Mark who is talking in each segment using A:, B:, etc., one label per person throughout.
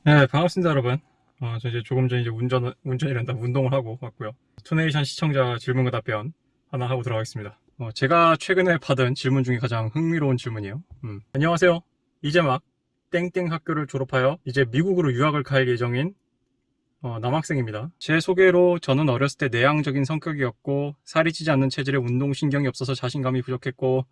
A: 네, 반갑습니다, 여러분. 저 이제 조금 전 이제 운전이란다, 운동을 하고 왔고요. 투네이션 시청자 질문과 답변 하나 하고 들어가겠습니다. 제가 최근에 받은 질문 중에 가장 흥미로운 질문이에요. 안녕하세요. 이제 막 땡땡 학교를 졸업하여 이제 미국으로 유학을 갈 예정인 남학생입니다. 제 소개로 저는 어렸을 때 내향적인 성격이었고 살이 찌지 않는 체질에 운동신경이 없어서 자신감이 부족했고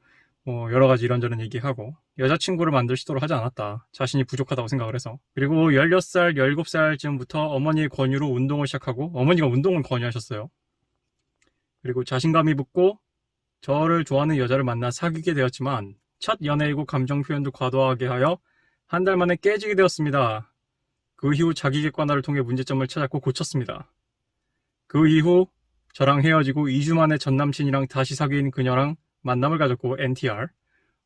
A: 여러 가지 이런저런 얘기하고 여자친구를 만들 시도를 하지 않았다. 자신이 부족하다고 생각을 해서. 그리고 16살, 17살쯤부터 어머니의 권유로 운동을 시작하고 어머니가 운동을 권유하셨어요. 그리고 자신감이 붙고 저를 좋아하는 여자를 만나 사귀게 되었지만 첫 연애이고 감정 표현도 과도하게 하여 한 달 만에 깨지게 되었습니다. 그 이후 자기 객관화를 통해 문제점을 찾았고 고쳤습니다. 그 이후 저랑 헤어지고 2주 만에 전 남친이랑 다시 사귄 그녀랑 만남을 가졌고 NTR.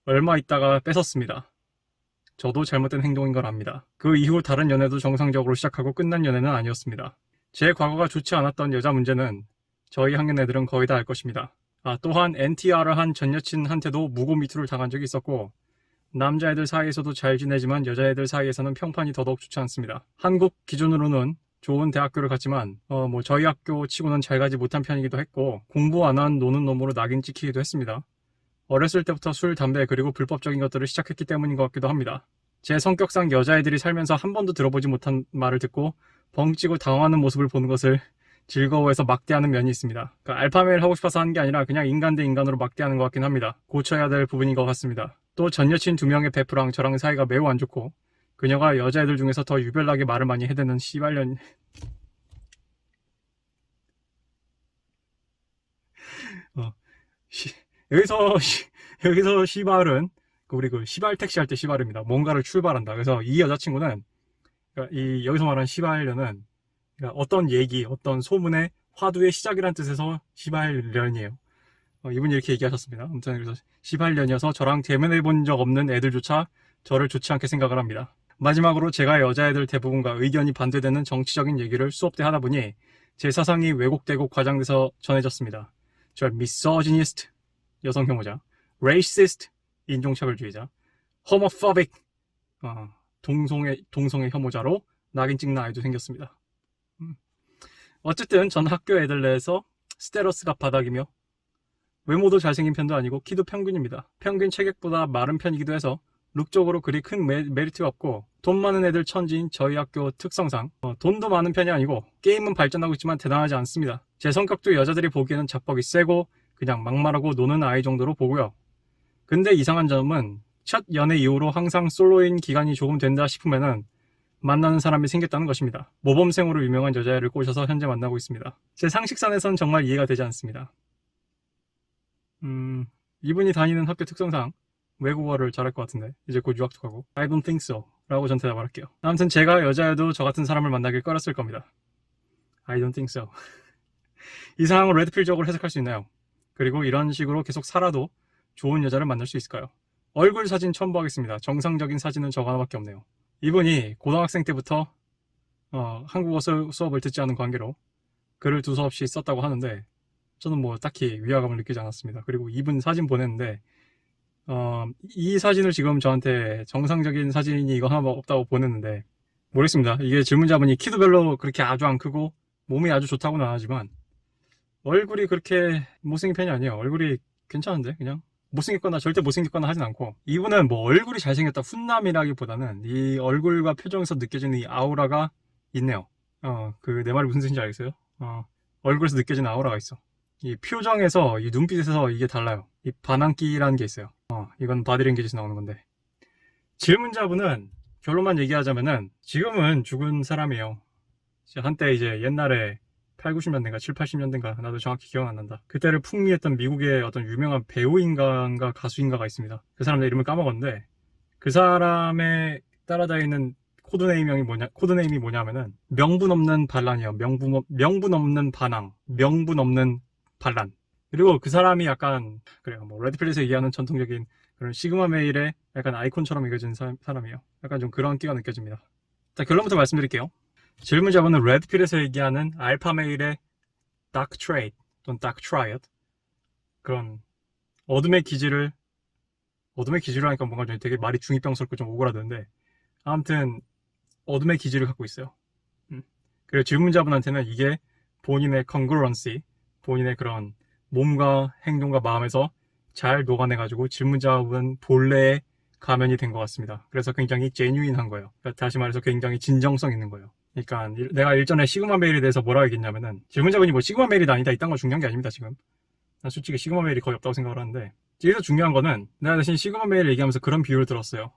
A: 얼마 있다가 뺏었습니다. 저도 잘못된 행동인 걸 압니다. 그 이후 다른 연애도 정상적으로 시작하고 끝난 연애는 아니었습니다. 제 과거가 좋지 않았던 여자 문제는 저희 학년 애들은 거의 다 알 것입니다. 또한 NTR을 한 전 여친한테도 무고 미투를 당한 적이 있었고 남자애들 사이에서도 잘 지내지만 여자애들 사이에서는 평판이 더더욱 좋지 않습니다. 한국 기준으로는 좋은 대학교를 갔지만 저희 학교 치고는 잘 가지 못한 편이기도 했고 공부 안 한 노는 놈으로 낙인 찍히기도 했습니다. 어렸을 때부터 술, 담배 그리고 불법적인 것들을 시작했기 때문인 것 같기도 합니다. 제 성격상 여자애들이 살면서 한 번도 들어보지 못한 말을 듣고 벙찌고 당황하는 모습을 보는 것을 즐거워해서 막대하는 면이 있습니다. 그러니까 알파메일 하고 싶어서 하는 게 아니라 그냥 인간 대 인간으로 막대하는 것 같긴 합니다. 고쳐야 될 부분인 것 같습니다. 또 전 여친 2명의 베프랑 저랑 사이가 매우 안 좋고 그녀가 여자애들 중에서 더 유별나게 말을 많이 해대는 씨발년 어, 시, 여기서 여기서 시발은 우리 그 시발 택시 할 때 시발입니다. 뭔가를 출발한다. 그래서 이 여자친구는 그러니까 이 여기서 말하는 시발년은 그러니까 어떤 얘기, 어떤 소문의 화두의 시작이라는 뜻에서 시발년이에요. 이분이 이렇게 얘기하셨습니다. 아무튼 그래서 시발년이어서 저랑 대면해 본 적 없는 애들조차 저를 좋지 않게 생각을 합니다. 마지막으로 제가 여자애들 대부분과 의견이 반대되는 정치적인 얘기를 수업 때 하다 보니 제 사상이 왜곡되고 과장돼서 전해졌습니다. 저 미소지니스트 여성 혐오자, racist 인종차별주의자, homophobic 동성애 혐오자로 낙인 찍는 아이도 생겼습니다. 어쨌든 전 학교 애들 내에서 스테러스가 바닥이며 외모도 잘생긴 편도 아니고 키도 평균입니다. 평균 체격보다 마른 편이기도 해서 룩적으로 그리 큰 메리트가 없고 돈 많은 애들 천지인 저희 학교 특성상 돈도 많은 편이 아니고 게임은 발전하고 있지만 대단하지 않습니다. 제 성격도 여자들이 보기에는 자뻑이 세고 그냥 막말하고 노는 아이 정도로 보고요. 근데 이상한 점은 첫 연애 이후로 항상 솔로인 기간이 조금 된다 싶으면은 만나는 사람이 생겼다는 것입니다. 모범생으로 유명한 여자애를 꼬셔서 현재 만나고 있습니다. 제 상식선에선 정말 이해가 되지 않습니다. 이분이 다니는 학교 특성상 외국어를 잘할 것 같은데 이제 곧 유학도 가고 I don't think so 라고 전 대답을 할게요. 아무튼 제가 여자여도 저 같은 사람을 만나길 꺼렸을 겁니다. I don't think so. 이 상황을 레드필적으로 해석할 수 있나요? 그리고 이런 식으로 계속 살아도 좋은 여자를 만날 수 있을까요? 얼굴 사진 첨부하겠습니다. 정상적인 사진은 저거 하나밖에 없네요. 이분이 고등학생 때부터 한국어 수업을 듣지 않은 관계로 글을 두서없이 썼다고 하는데 저는 뭐 딱히 위화감을 느끼지 않았습니다. 그리고 이분 사진 보냈는데 이 사진을 지금 저한테 정상적인 사진이 이거 하나 없다고 보냈는데 모르겠습니다. 이게 질문자분이 키도 별로 그렇게 아주 안 크고 몸이 아주 좋다고는 안 하지만 얼굴이 그렇게 못생긴 편이 아니에요. 얼굴이 괜찮은데 그냥 못생겼거나 절대 못생겼거나 하진 않고 이분은 뭐 얼굴이 잘생겼다 훈남이라기보다는 이 얼굴과 표정에서 느껴지는 이 아우라가 있네요. 그 내 말이 무슨 뜻인지 알겠어요? 얼굴에서 느껴지는 아우라가 있어. 이 표정에서 이 눈빛에서 이게 달라요. 이 반항기라는 게 있어요. 이건 바디랭귀지에서 나오는 건데 질문자분은 결론만 얘기하자면은 지금은 죽은 사람이에요. 한때 이제 옛날에 8, 90년대인가 7, 80년대인가 나도 정확히 기억 안 난다. 그때를 풍미했던 미국의 어떤 유명한 배우인가가 가수인가가 있습니다. 그 사람의 이름을 까먹었는데 그 사람의 따라다니는 코드네임이 뭐냐면은 명분 없는 반란이에요. 명분 없는 반항, 명분 없는 반란. 그리고 그 사람이 약간 그래요. 뭐 레드필에서 얘기하는 전통적인 그런 시그마 메일의 약간 아이콘처럼 여겨진 사람이에요. 약간 좀 그런 끼가 느껴집니다. 자, 결론부터 말씀드릴게요. 질문자분은 레드필에서 얘기하는 알파 메일의 dark trait 또는 dark triad 그런 어둠의 기질을 하니까 뭔가 좀 되게 말이 중이병스럽고 좀 오그라드는데 아무튼 어둠의 기질을 갖고 있어요. 그리고 질문자분한테는 이게 본인의 congruency, 본인의 그런 몸과 행동과 마음에서 잘 녹아내가지고 질문자분 본래의 가면이 된 것 같습니다. 그래서 굉장히 genuine한 거예요. 그러니까 다시 말해서 굉장히 진정성 있는 거예요. 그러니까 내가 일전에 시그마 메일에 대해서 뭐라고 얘기했냐면은 질문자분이 뭐 시그마 메일이다 아니다 이딴 건 중요한 게 아닙니다. 지금 난 솔직히 시그마 메일이 거의 없다고 생각을 하는데, 여기서 중요한 거는 내가 대신 시그마 메일을 얘기하면서 그런 비유를 들었어요.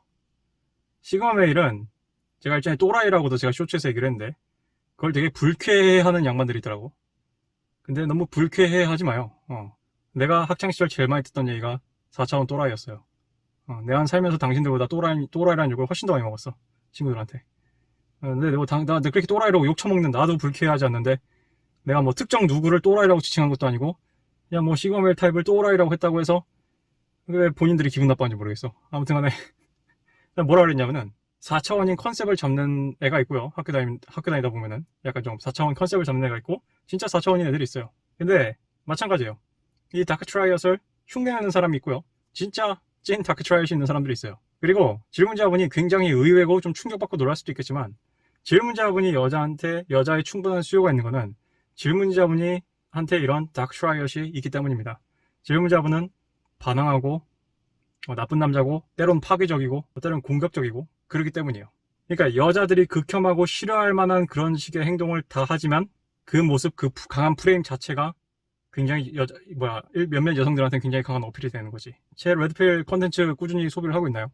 A: 시그마 메일은 제가 일전에 또라이라고도 제가 쇼츠에서 얘기를 했는데 그걸 되게 불쾌해하는 양반들이 있더라고. 근데 너무 불쾌해하지 마요. 내가 학창시절 제일 많이 듣던 얘기가 4차원 또라이였어요. 내가 살면서 당신들보다 또라이라는 욕을 훨씬 더 많이 먹었어. 친구들한테. 근데 나 그렇게 또라이라고 욕 처먹는 나도 불쾌하지 않는데, 내가 뭐 특정 누구를 또라이라고 지칭한 것도 아니고, 그냥 뭐 시그마메일 타입을 또라이라고 했다고 해서 왜 본인들이 기분 나빠하는지 모르겠어. 아무튼 간에 뭐라 그랬냐면은 4차원인 컨셉을 잡는 애가 있고요. 학교 다니다 보면은 약간 좀 4차원 컨셉을 잡는 애가 있고 진짜 4차원인 애들이 있어요. 근데 마찬가지예요. 이 다크 트라이엇을 흉내내는 사람이 있고요. 진짜 찐 다크 트라이엇이 있는 사람들이 있어요. 그리고 질문자분이 굉장히 의외고 좀 충격받고 놀랄 수도 있겠지만, 질문자분이 여자의 충분한 수요가 있는 거는 질문자분이 한테 이런 다크 트라이엇이 있기 때문입니다. 질문자분은 반항하고 나쁜 남자고 때론 파괴적이고 때론 공격적이고 그러기 때문이에요. 그러니까 여자들이 극혐하고 싫어할 만한 그런 식의 행동을 다 하지만 그 모습, 그 강한 프레임 자체가 굉장히 몇몇 여성들한테는 굉장히 강한 어필이 되는 거지. 제 레드필 콘텐츠 꾸준히 소비를 하고 있나요?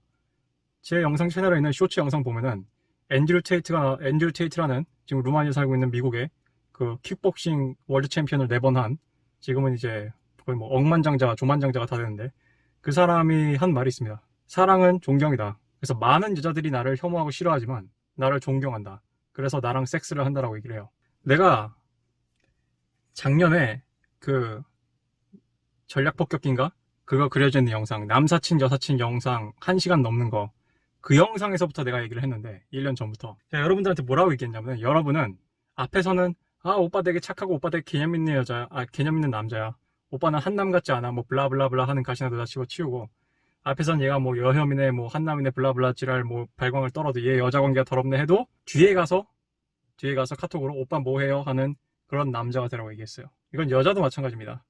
A: 제 영상 채널에 있는 쇼츠 영상 보면은 앤드류 테이트라는 지금 루마니아에 살고 있는 미국의 그 킥복싱 월드 챔피언을 4번 한, 지금은 이제 거의 뭐 억만장자, 조만장자가 다 되는데, 그 사람이 한 말이 있습니다. 사랑은 존경이다. 그래서 많은 여자들이 나를 혐오하고 싫어하지만 나를 존경한다. 그래서 나랑 섹스를 한다라고 얘기를 해요. 내가 작년에 그 전략 폭격기인가? 그거 그려져 있는 영상, 남사친 여사친 영상 1시간 넘는 거, 그 영상에서부터 내가 얘기를 했는데 1년 전부터 제가 여러분들한테 뭐라고 얘기했냐면, 여러분은 앞에서는 오빠 되게 착하고 오빠 되게 개념 있는 여자야, 개념 있는 남자야, 오빠는 한남 같지 않아, 뭐 블라블라블라 하는 가시나도 다 치우고, 앞에선 얘가 뭐 여혐이네, 뭐 한남이네, 블라블라 지랄 뭐 발광을 떨어도 얘 여자 관계가 더럽네 해도 뒤에 가서 카톡으로 오빠 뭐 해요 하는 그런 남자가 되라고 얘기했어요. 이건 여자도 마찬가지입니다.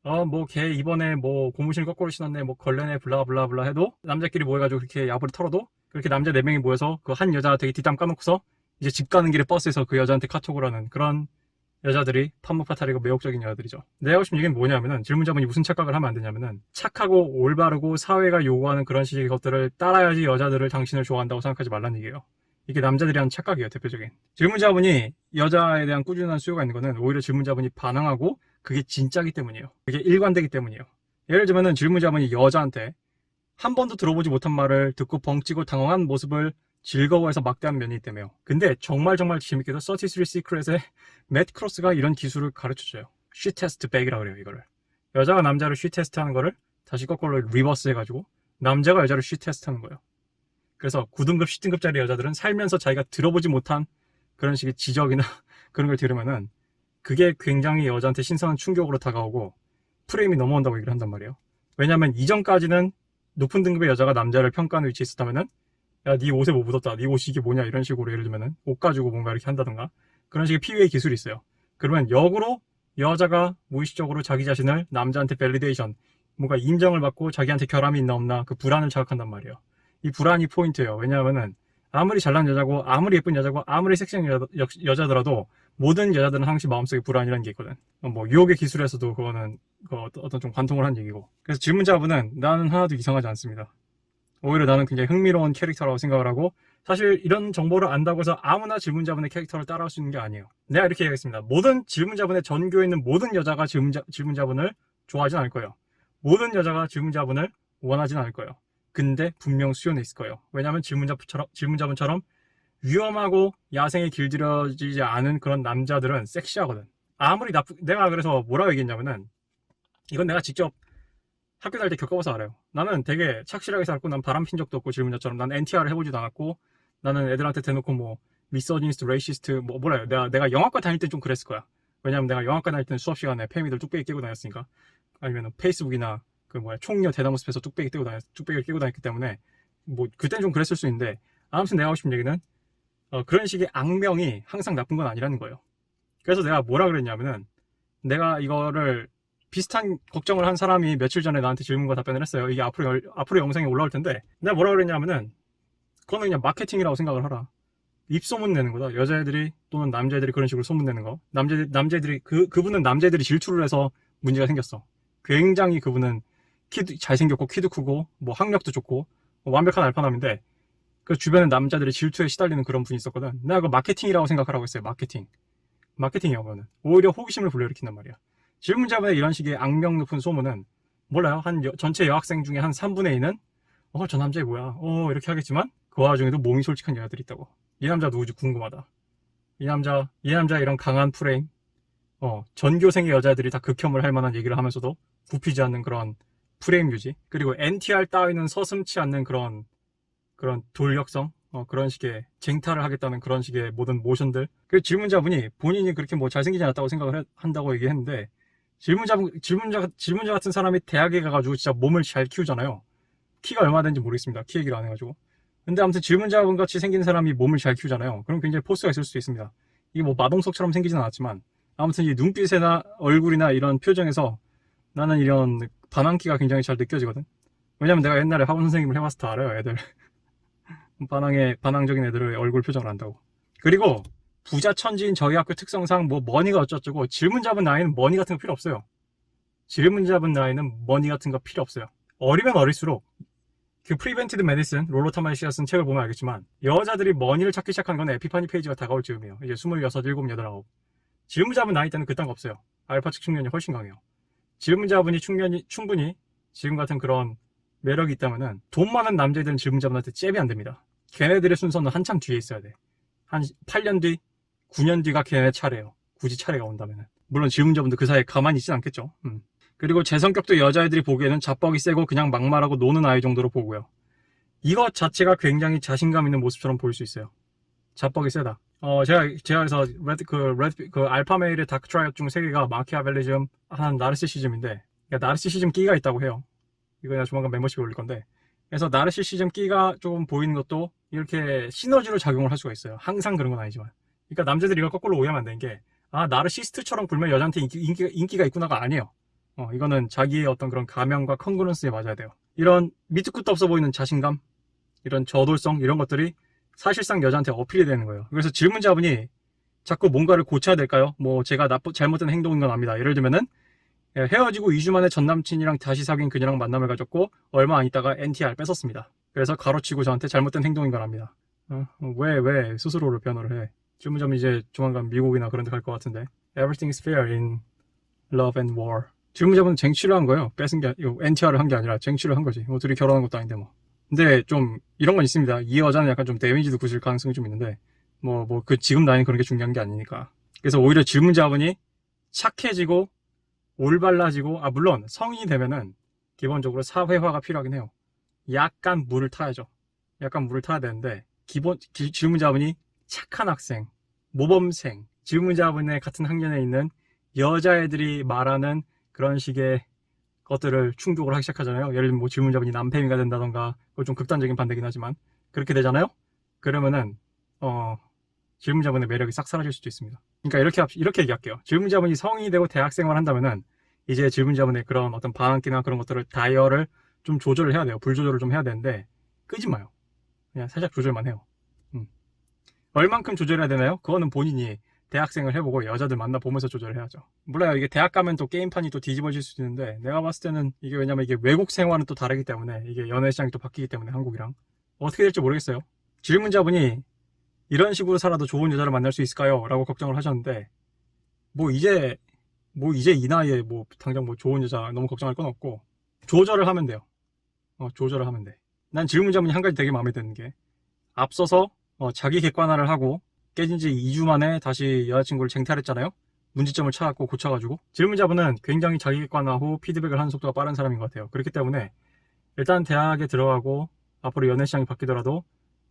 A: 뭐 걔 이번에 뭐 고무신 거꾸로 신었네, 뭐 걸레네, 블라블라블라 해도 남자끼리 모여가지고 그렇게 야부를 털어도, 그렇게 남자 4명이 모여서 그 한 여자 되게 뒷담 까놓고서 이제 집 가는 길에 버스에서 그 여자한테 카톡을 하는 그런 여자들이 판무파탈이고 매혹적인 여자들이죠. 내가 하고 싶은 얘기는 뭐냐면은, 질문자분이 무슨 착각을 하면 안 되냐면은, 착하고 올바르고 사회가 요구하는 그런 식의 것들을 따라야지 여자들을 당신을 좋아한다고 생각하지 말라는 얘기예요. 이게 남자들이 하는 착각이에요, 대표적인. 질문자분이 여자에 대한 꾸준한 수요가 있는 거는 오히려 질문자분이 반항하고 그게 진짜기 때문이에요. 그게 일관되기 때문이에요. 예를 들면은 질문자분이 여자한테 한 번도 들어보지 못한 말을 듣고 벙찌고 당황한 모습을 즐거워해서 막대한 면이 있다며요. 근데 정말 재밌게도 33 Secret의 맷 크로스가 이런 기술을 가르쳐줘요. She Test Back이라고 그래요, 이거를. 여자가 남자를 She Test 하는 거를 다시 거꾸로 리버스 해가지고 남자가 여자를 She Test 하는 거예요. 그래서 9등급, 10등급짜리 여자들은 살면서 자기가 들어보지 못한 그런 식의 지적이나 그런 걸 들으면은 그게 굉장히 여자한테 신선한 충격으로 다가오고 프레임이 넘어온다고 얘기를 한단 말이에요. 왜냐면 이전까지는 높은 등급의 여자가 남자를 평가하는 위치에 있었다면은, 야, 네 옷에 뭐 묻었다, 네 옷이 이게 뭐냐, 이런 식으로 예를 들면은 옷 가지고 뭔가 이렇게 한다던가 그런 식의 PUA 기술이 있어요. 그러면 역으로 여자가 무의식적으로 자기 자신을 남자한테 밸리데이션, 뭔가 인정을 받고 자기한테 결함이 있나 없나 그 불안을 자극한단 말이에요. 이 불안이 포인트예요. 왜냐하면은 아무리 잘난 여자고 아무리 예쁜 여자고 아무리 섹시한 여자더라도 모든 여자들은 항상 마음속에 불안이라는 게 있거든. 뭐 유혹의 기술에서도 그거는 어떤 좀 관통을 한 얘기고. 그래서 질문자분은 나는 하나도 이상하지 않습니다. 오히려 나는 굉장히 흥미로운 캐릭터라고 생각을 하고, 사실 이런 정보를 안다고 해서 아무나 질문자분의 캐릭터를 따라할 수 있는 게 아니에요. 내가 이렇게 얘기하겠습니다. 모든 질문자분의 전교에 있는 모든 여자가 질문자분을 좋아하진 않을 거예요. 모든 여자가 질문자분을 원하진 않을 거예요. 근데 분명 수요는 있을 거예요. 왜냐하면 질문자분처럼 위험하고 야생에 길들여지지 않은 그런 남자들은 섹시하거든. 내가 그래서 뭐라고 얘기했냐면은, 이건 내가 직접 학교 다닐 때 겪어봐서 알아요. 나는 되게 착실하게 살았고, 난 바람핀 적도 없고, 질문자처럼 난 NTR을 해보지도 않았고, 나는 애들한테 대놓고 뭐 미소지니스트, 레이시스트 뭐라요. 내가 영화과 다닐 땐 좀 그랬을 거야. 왜냐면 내가 영화과 다닐 때는 수업 시간에 페미들 뚝배기 끼고 다녔으니까. 아니면 페이스북이나 총녀 대나무 숲에서 뚝배기를 끼고 다녔기 때문에 뭐 그때는 좀 그랬을 수 있는데, 아무튼 내가 하고 싶은 얘기는, 그런 식의 악명이 항상 나쁜 건 아니라는 거예요. 그래서 내가 뭐라 그랬냐면은, 내가 이거를 비슷한 걱정을 한 사람이 며칠 전에 나한테 질문과 답변을 했어요. 이게 앞으로 영상이 올라올 텐데, 내가 뭐라 그랬냐면은, 그거는 그냥 마케팅이라고 생각을 하라. 입소문 내는 거다. 여자애들이 또는 남자애들이 그런 식으로 소문 내는 거. 남자애들이 그분은 남자애들이 질투를 해서 문제가 생겼어. 굉장히 그분은 잘생겼고 키도 크고 뭐 학력도 좋고 완벽한 알파남인데, 그 주변에 남자들이 질투에 시달리는 그런 분이 있었거든. 내가 그거 마케팅이라고 생각하라고 했어요. 마케팅이야. 그거는 오히려 호기심을 불러일으킨단 말이야. 질문자분의 이런 식의 악명 높은 소문은 몰라요. 전체 여학생 중에 한 3분의 2는 저 남자 뭐야 이렇게 하겠지만, 그 와중에도 몸이 솔직한 여자들이 있다고. 이 남자 누구지 궁금하다. 이 남자 이런 강한 프레임, 전교생의 여자들이 다 극혐을 할 만한 얘기를 하면서도 굽히지 않는 그런 프레임 유지, 그리고 NTR 따위는 서슴치 않는 그런 돌격성, 그런 식의 쟁탈을 하겠다는 그런 식의 모든 모션들. 그 질문자분이 본인이 그렇게 뭐 잘생기지 않았다고 생각을 한다고 얘기했는데, 질문자 같은 사람이 대학에 가가지고 진짜 몸을 잘 키우잖아요. 키가 얼마 되는지 모르겠습니다. 키 얘기를 안 해가지고. 근데 아무튼 질문자분 같이 생긴 사람이 몸을 잘 키우잖아요. 그럼 굉장히 포스가 있을 수도 있습니다. 이게 뭐 마동석처럼 생기진 않았지만, 아무튼 이 눈빛이나 얼굴이나 이런 표정에서 나는 이런 반항기가 굉장히 잘 느껴지거든. 왜냐면 내가 옛날에 학원 선생님을 해봐서 다 알아요. 애들 반항적인 애들의 얼굴 표정을 안다고. 그리고 부자 천지인 저희 학교 특성상 뭐 머니가 어쩌고, 질문 잡은 나이는 머니 같은 거 필요 없어요. 질문 잡은 나이는 머니 같은 거 필요 없어요. 어리면 어릴수록, 그 프리벤티드 메디슨 롤로 타마시아 쓴 책을 보면 알겠지만, 여자들이 머니를 찾기 시작한 건 에피파니 페이지가 다가올 즈음이에요. 이제 26, 7, 8, 9. 질문 잡은 나이 때는 그딴 거 없어요. 알파 측 측면이 훨씬 강해요. 질문 잡은이 충분히 지금 같은 그런 매력이 있다면은, 돈 많은 남자애들은 질문 잡은한테 잽이 안 됩니다. 걔네들의 순서는 한참 뒤에 있어야 돼. 한 8년 뒤, 9년 뒤가 걔네 차례예요. 굳이 차례가 온다면은. 물론 질문자분도 그 사이에 가만히 있진 않겠죠. 그리고 제 성격도 여자애들이 보기에는 자뻑이 세고 그냥 막말하고 노는 아이 정도로 보고요. 이것 자체가 굉장히 자신감 있는 모습처럼 보일 수 있어요. 자뻑이 세다. 제가 그래서 알파 메일의 다크 트라이엇 중 3개가 마키아벨리즘, 하나는 나르시시즘인데, 나르시시즘 끼가 있다고 해요. 이거 내가 조만간 멤버십에 올릴 건데, 그래서 나르시시즘 끼가 조금 보이는 것도 이렇게 시너지로 작용을 할 수가 있어요. 항상 그런 건 아니지만. 그러니까 남자들이 이걸 거꾸로 오해하면 안 되는 게, 나르시스트처럼 굴면 여자한테 인기가 있구나가 아니에요. 이거는 자기의 어떤 그런 가면과 컨그런스에 맞아야 돼요. 이런 밑도 끝도 없어 보이는 자신감, 이런 저돌성, 이런 것들이 사실상 여자한테 어필이 되는 거예요. 그래서 질문자분이 자꾸 뭔가를 고쳐야 될까요? 뭐 제가 잘못된 행동인 건 압니다. 예를 들면은, 헤어지고 2주 만에 전 남친이랑 다시 사귄 그녀랑 만남을 가졌고 얼마 안 있다가 NTR 뺏었습니다. 그래서 가로치고 저한테 잘못된 행동인 걸 압니다. 왜 스스로를 변호를 해? 질문자분 이제 조만간 미국이나 그런 데 갈 것 같은데. Everything is fair in love and war. 질문자분은 쟁취를 한 거예요. 뺏은 게, NTR을 한 게 아니라 쟁취를 한 거지. 둘이 결혼한 것도 아닌데 뭐. 근데 좀 이런 건 있습니다. 이 여자는 약간 좀 데미지도 굳을 가능성이 좀 있는데, 지금 나이는 그런 게 중요한 게 아니니까. 그래서 오히려 질문자분이 착해지고 올발라지고, 물론 성인이 되면은 기본적으로 사회화가 필요하긴 해요. 약간 물을 타야죠. 약간 물을 타야 되는데, 질문자분이 착한 학생, 모범생, 질문자분의 같은 학년에 있는 여자애들이 말하는 그런 식의 것들을 충족을 하기 시작하잖아요. 예를 들면 뭐 질문자분이 남패미가 된다던가, 그건 좀 극단적인 반대긴 하지만 그렇게 되잖아요. 그러면은 질문자분의 매력이 싹 사라질 수도 있습니다. 그러니까 이렇게 얘기할게요. 질문자분이 성인이 되고 대학생활을 한다면은 이제 질문자분의 그런 어떤 방향키나 그런 것들을 다이얼을 좀 조절을 해야 돼요. 불조절을 좀 해야 되는데 끄지 마요. 그냥 살짝 조절만 해요. 얼만큼 조절해야 되나요? 그거는 본인이 대학생을 해보고 여자들 만나보면서 조절을 해야죠. 몰라요. 이게 대학 가면 또 게임판이 또 뒤집어질 수도 있는데, 내가 봤을 때는 이게 왜냐면 이게 외국 생활은 또 다르기 때문에, 이게 연애 시장이 또 바뀌기 때문에 한국이랑 어떻게 될지 모르겠어요. 질문자분이 이런 식으로 살아도 좋은 여자를 만날 수 있을까요? 라고 걱정을 하셨는데, 이제 이 나이에 당장 좋은 여자 너무 걱정할 건 없고, 조절을 하면 돼요. 조절을 하면 돼. 난 질문자분이 한 가지 되게 마음에 드는 게, 앞서서 자기 객관화를 하고 깨진 지 2주 만에 다시 여자친구를 쟁탈했잖아요. 문제점을 찾았고 고쳐가지고. 질문자분은 굉장히 자기 객관화 후 피드백을 하는 속도가 빠른 사람인 것 같아요. 그렇기 때문에 일단 대학에 들어가고 앞으로 연애 시장이 바뀌더라도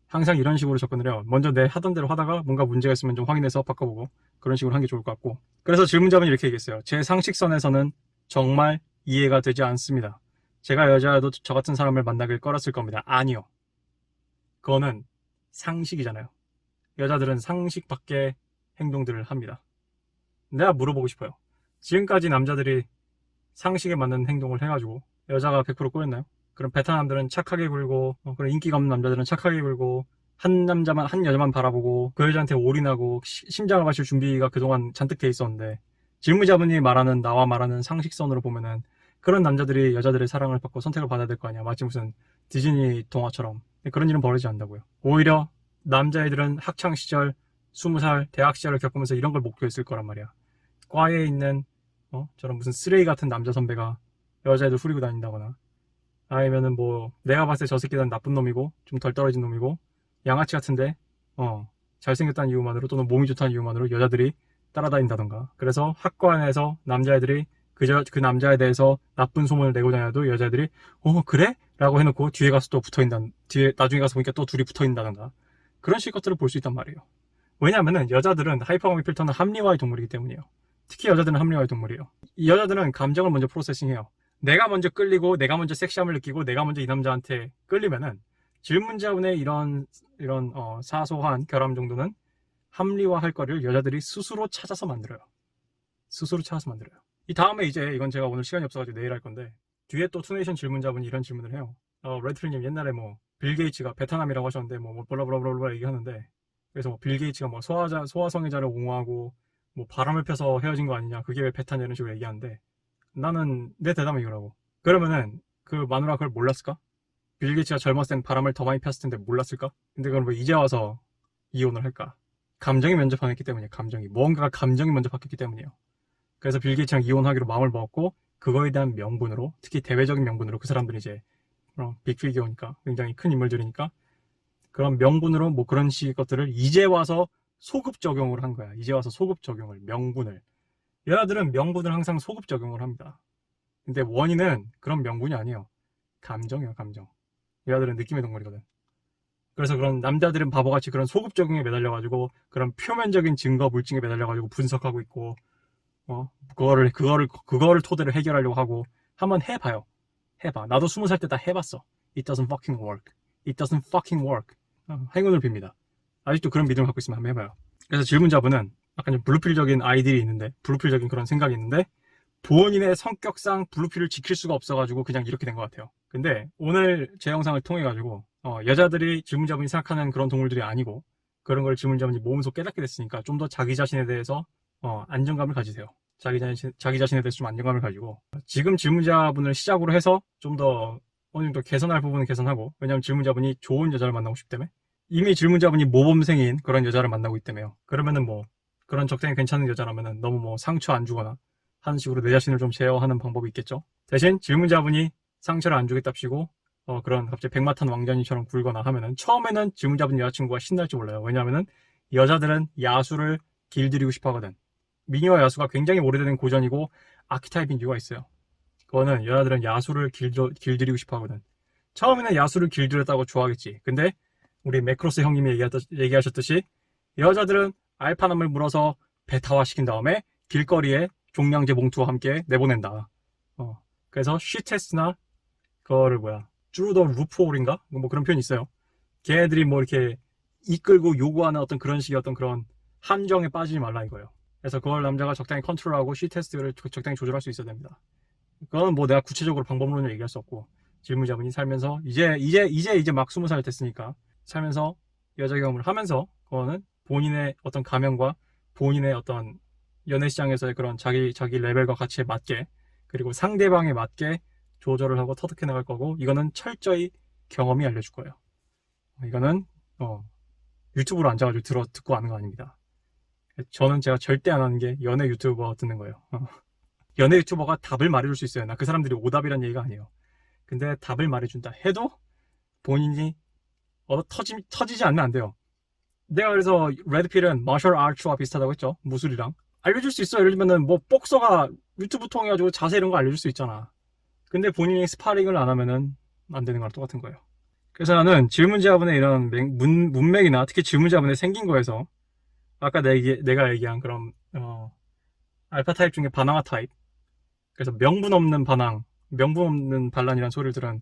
A: 항상 이런 식으로 접근을 해요. 먼저 내 하던 대로 하다가 뭔가 문제가 있으면 좀 확인해서 바꿔보고, 그런 식으로 하는 게 좋을 것 같고. 그래서 질문자분이 이렇게 얘기했어요. 제 상식선에서는 정말 이해가 되지 않습니다. 제가 여자여도 저 같은 사람을 만나길 꺼렸을 겁니다. 아니요. 그거는 상식이잖아요. 여자들은 상식 밖의 행동들을 합니다. 내가 물어보고 싶어요. 지금까지 남자들이 상식에 맞는 행동을 해가지고 여자가 100% 꼬였나요? 그럼 베트남들은 착하게 굴고 그런 인기가 없는 남자들은 착하게 굴고 한 여자만 바라보고 그 여자한테 올인하고 심장을 바칠 준비가 그동안 잔뜩 돼 있었는데 질문자분이 말하는 나와 말하는 상식선으로 보면은 그런 남자들이 여자들의 사랑을 받고 선택을 받아야 될 거 아니야. 마치 무슨 디즈니 동화처럼. 그런 일은 벌어지지 않는다고요. 오히려 남자애들은 학창시절 20살 대학 시절을 겪으면서 이런 걸 목표했을 거란 말이야. 과에 있는 저런 무슨 쓰레기 같은 남자 선배가 여자애들 후리고 다닌다거나 아니면은 뭐 내가 봤을 때 저 새끼는 나쁜 놈이고 좀 덜 떨어진 놈이고 양아치 같은데 잘생겼다는 이유만으로 또는 몸이 좋다는 이유만으로 여자들이 따라다닌다던가. 그래서 학과에서 남자애들이 그 남자에 대해서 나쁜 소문을 내고 다녀도 여자애들이 그래? 라고 해놓고 뒤에 가서 또 뒤에 나중에 가서 보니까 또 둘이 붙어있다던가. 그런 식 것들을 볼 수 있단 말이에요. 왜냐하면은 여자들은 하이퍼감의 필터는 합리화의 동물이기 때문이에요. 특히 여자들은 합리화의 동물이에요. 이 여자들은 감정을 먼저 프로세싱해요. 내가 먼저 끌리고 내가 먼저 섹시함을 느끼고 내가 먼저 이 남자한테 끌리면은 질문자분의 이런 사소한 결함 정도는 합리화할 거리를 여자들이 스스로 찾아서 만들어요. 이 다음에 이제 이건 제가 오늘 시간이 없어가지고 내일 할 건데 뒤에 또 투네이션 질문자분이 이런 질문을 해요. 레드필님 옛날에 뭐 빌 게이츠가 베트남이라고 하셨는데 뭐 블라블라블라 얘기하는데 그래서 뭐 빌 게이츠가 뭐 소아성애자를 옹호하고 뭐 바람을 펴서 헤어진 거 아니냐 그게 왜 베타냐 이런 식으로 얘기하는데 나는 내 대답은 이거라고. 그러면은 그 마누라 그걸 몰랐을까? 빌 게이츠가 젊었을 땐 바람을 더 많이 폈을 텐데 몰랐을까? 근데 그럼 왜 이제 와서 이혼을 할까? 감정이 먼저 반했기 때문이에요. 무언가가 감정이 먼저 바뀌었기 때문이에요. 그래서 빌 게이츠랑 이혼하기로 마음을 먹었고 그거에 대한 명분으로 특히 대외적인 명분으로 그 사람들이 이제 빅피기어니까 굉장히 큰 인물들이니까 그런 명분으로 뭐 그런 식의 것들을 이제 와서 소급 적용을 한 거야. 이제 와서 소급 적용을 명분을 여자들은 명분을 항상 소급 적용을 합니다. 근데 원인은 그런 명분이 아니에요. 감정이에요. 감정. 여자들은 느낌의 동물이거든. 그래서 그런 남자들은 바보같이 그런 소급 적용에 매달려가지고 그런 표면적인 증거 물증에 매달려가지고 분석하고 있고 그거를 토대로 해결하려고 하고 한번 해봐요. 해봐. 나도 20살 때 다 해봤어. It doesn't fucking work. It doesn't fucking work. 행운을 빕니다. 아직도 그런 믿음을 갖고 있으면 한번 해봐요. 그래서 질문자분은 약간 블루필적인 아이들이 있는데 블루필적인 그런 생각이 있는데 본인의 성격상 블루필을 지킬 수가 없어가지고 그냥 이렇게 된 것 같아요. 근데 오늘 제 영상을 통해 가지고 여자들이 질문자분이 생각하는 그런 동물들이 아니고 그런 걸 질문자분이 몸소 깨닫게 됐으니까 좀 더 자기 자신에 대해서 안정감을 가지세요. 자기 자신에 대해서 좀 안정감을 가지고 지금 질문자분을 시작으로 해서 좀 더 어느 정도 개선할 부분은 개선하고 왜냐면 질문자분이 좋은 여자를 만나고 싶기 때문에 이미 질문자분이 모범생인 그런 여자를 만나고 있기 때문에요. 그러면은 뭐 그런 적당히 괜찮은 여자라면은 너무 뭐 상처 안 주거나 하는 식으로 내 자신을 좀 제어하는 방법이 있겠죠. 대신 질문자분이 상처를 안 주겠답시고 그런 갑자기 백마탄 왕자님처럼 굴거나 하면은 처음에는 질문자분 여자친구가 신날지 몰라요. 왜냐하면은 여자들은 야수를 길들이고 싶어 하거든. 미녀와 야수가 굉장히 오래된 고전이고 아키타입인 이유가 있어요. 그거는 여자들은 야수를 길들이고 싶어 하거든. 처음에는 야수를 길들였다고 좋아하겠지. 근데 우리 매크로스 형님이 얘기하셨듯이 여자들은 알파남을 물어서 베타화시킨 다음에 길거리에 종량제 봉투와 함께 내보낸다. 그래서 쉬테스나 그거를 쭈루더 루프홀인가? 뭐 그런 표현이 있어요. 걔네들이 뭐 이렇게 이끌고 요구하는 어떤 그런 식의 어떤 그런 함정에 빠지지 말라 이거예요. 그래서 그걸 남자가 적당히 컨트롤하고 쉬테스트를 적당히 조절할 수 있어야 됩니다. 그거는 뭐 내가 구체적으로 방법론을 얘기할 수 없고 질문자분이 살면서 이제 막 20살 됐으니까 살면서 여자 경험을 하면서 그거는 본인의 어떤 가면과 본인의 어떤 연애 시장에서의 그런 자기 레벨과 가치에 맞게 그리고 상대방에 맞게 조절을 하고 터득해 나갈 거고 이거는 철저히 경험이 알려줄 거예요. 이거는 유튜브로 앉아가지고 듣고 하는 거 아닙니다. 제가 절대 안 하는 게 연애 유튜버 듣는 거예요. 연애 유튜버가 답을 말해줄 수 있어요. 나 그 사람들이 오답이란 얘기가 아니에요. 근데 답을 말해준다 해도 본인이 터지지 않으면 안 돼요. 내가 그래서 레드필은 마셜 아츠와 비슷하다고 했죠. 무술이랑. 알려줄 수 있어. 예를 들면은 뭐 복서가 유튜브 통해가지고 자세 이런 거 알려줄 수 있잖아. 근데 본인이 스파링을 안 하면은 안 되는 거랑 똑같은 거예요. 그래서 나는 질문자분의 이런 문맥이나 특히 질문자분의 생긴 거에서 아까 내가 얘기한 그런 알파 타입 중에 바나나 타입. 그래서 명분 없는 반항, 명분 없는 반란이라는 소리를 들은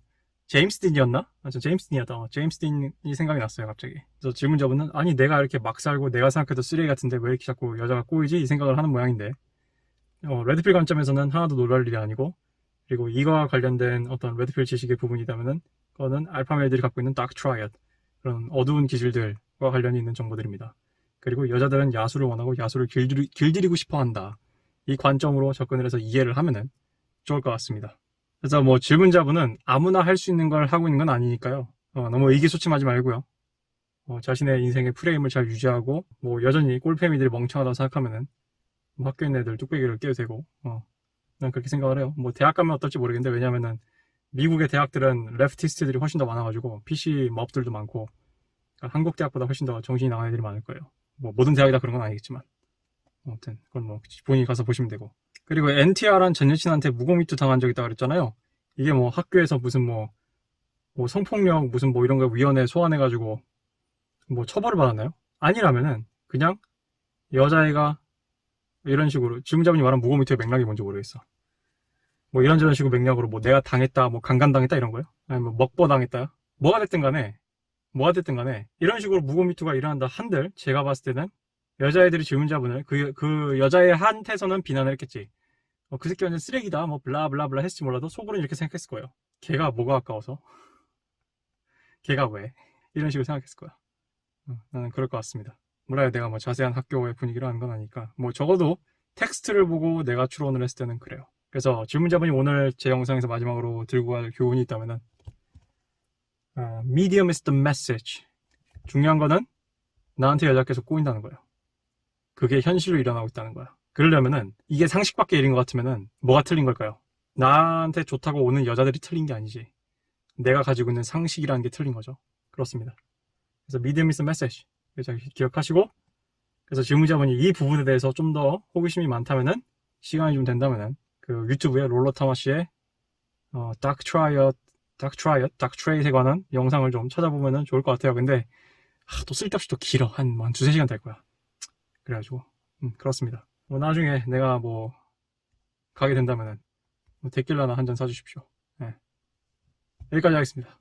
A: 제임스 딘이었나? 저 제임스 딘이었다. 제임스 딘이 생각이 났어요, 갑자기. 그래서 질문자분은, 아니, 내가 이렇게 막 살고, 내가 생각해도 쓰레기 같은데 왜 이렇게 자꾸 여자가 꼬이지? 이 생각을 하는 모양인데, 레드필 관점에서는 하나도 놀랄 일이 아니고, 그리고 이거와 관련된 어떤 레드필 지식의 부분이라면은, 그거는 알파메일들이 갖고 있는 다크 트라이엇, 그런 어두운 기질들과 관련이 있는 정보들입니다. 그리고 여자들은 야수를 원하고 야수를 길들이고 싶어 한다. 이 관점으로 접근을 해서 이해를 하면은 좋을 것 같습니다. 그래서 뭐 질문자분은 아무나 할 수 있는 걸 하고 있는 건 아니니까요. 너무 의기소침하지 말고요. 자신의 인생의 프레임을 잘 유지하고 뭐 여전히 꼴패미들이 멍청하다고 생각하면은 뭐 학교 있는 애들 뚝배기를 깨도 되고 난 그렇게 생각을 해요. 뭐 대학 가면 어떨지 모르겠는데 왜냐면은 미국의 대학들은 레프티스트들이 훨씬 더 많아가지고 PC 머업들도 많고 그러니까 한국 대학보다 훨씬 더 정신이 나간 애들이 많을 거예요. 뭐 모든 대학이 다 그런 건 아니겠지만 아무튼 그건 뭐 본인이 가서 보시면 되고. 그리고 NTR한 전 여친한테 무고미투 당한 적 있다고 그랬잖아요. 이게 뭐 학교에서 무슨 뭐 성폭력 무슨 뭐 이런 거 위원회 소환해가지고 뭐 처벌을 받았나요? 아니라면은 그냥 여자애가 이런 식으로 질문자분이 말한 무고미투의 맥락이 뭔지 모르겠어. 뭐 이런저런 식으로 맥락으로 뭐 내가 당했다, 뭐 강간당했다 이런 거요? 아니면 뭐 먹보당했다? 뭐가 됐든 간에 이런 식으로 무고미투가 일어난다 한들 제가 봤을 때는 여자애들이 질문자분을 그 여자애한테서는 비난을 했겠지. 그 새끼 완전 쓰레기다 뭐 블라블라블라 했을지 몰라도 속으로는 이렇게 생각했을 거예요. 걔가 뭐가 아까워서 걔가 왜 이런 식으로 생각했을 거야. 나는 그럴 것 같습니다. 몰라요. 내가 뭐 자세한 학교의 분위기를 아는 건 아니까 뭐 적어도 텍스트를 보고 내가 추론을 했을 때는 그래요. 그래서 질문자분이 오늘 제 영상에서 마지막으로 들고 갈 교훈이 있다면은 medium is the message. 중요한 거는 나한테 여자가 계속 꼬인다는 거예요. 그게 현실로 일어나고 있다는 거야. 그러려면은 이게 상식 밖의 일인 것 같으면은 뭐가 틀린 걸까요? 나한테 좋다고 오는 여자들이 틀린 게 아니지. 내가 가지고 있는 상식이라는 게 틀린 거죠. 그렇습니다. 그래서 medium is the message. 그래서 기억하시고 그래서 질문자분이 이 부분에 대해서 좀 더 호기심이 많다면은 시간이 좀 된다면은 그 유튜브에 롤러 타마씨의 다크 트라이엇에 관한 영상을 좀 찾아보면은 좋을 것 같아요. 근데 또 쓸데없이 또 길어. 한 2-3시간 될 거야. 그래가지고 그렇습니다. 뭐 나중에 내가 뭐 가게 된다면은 뭐 데킬라나 한 잔 사주십시오. 네. 여기까지 하겠습니다.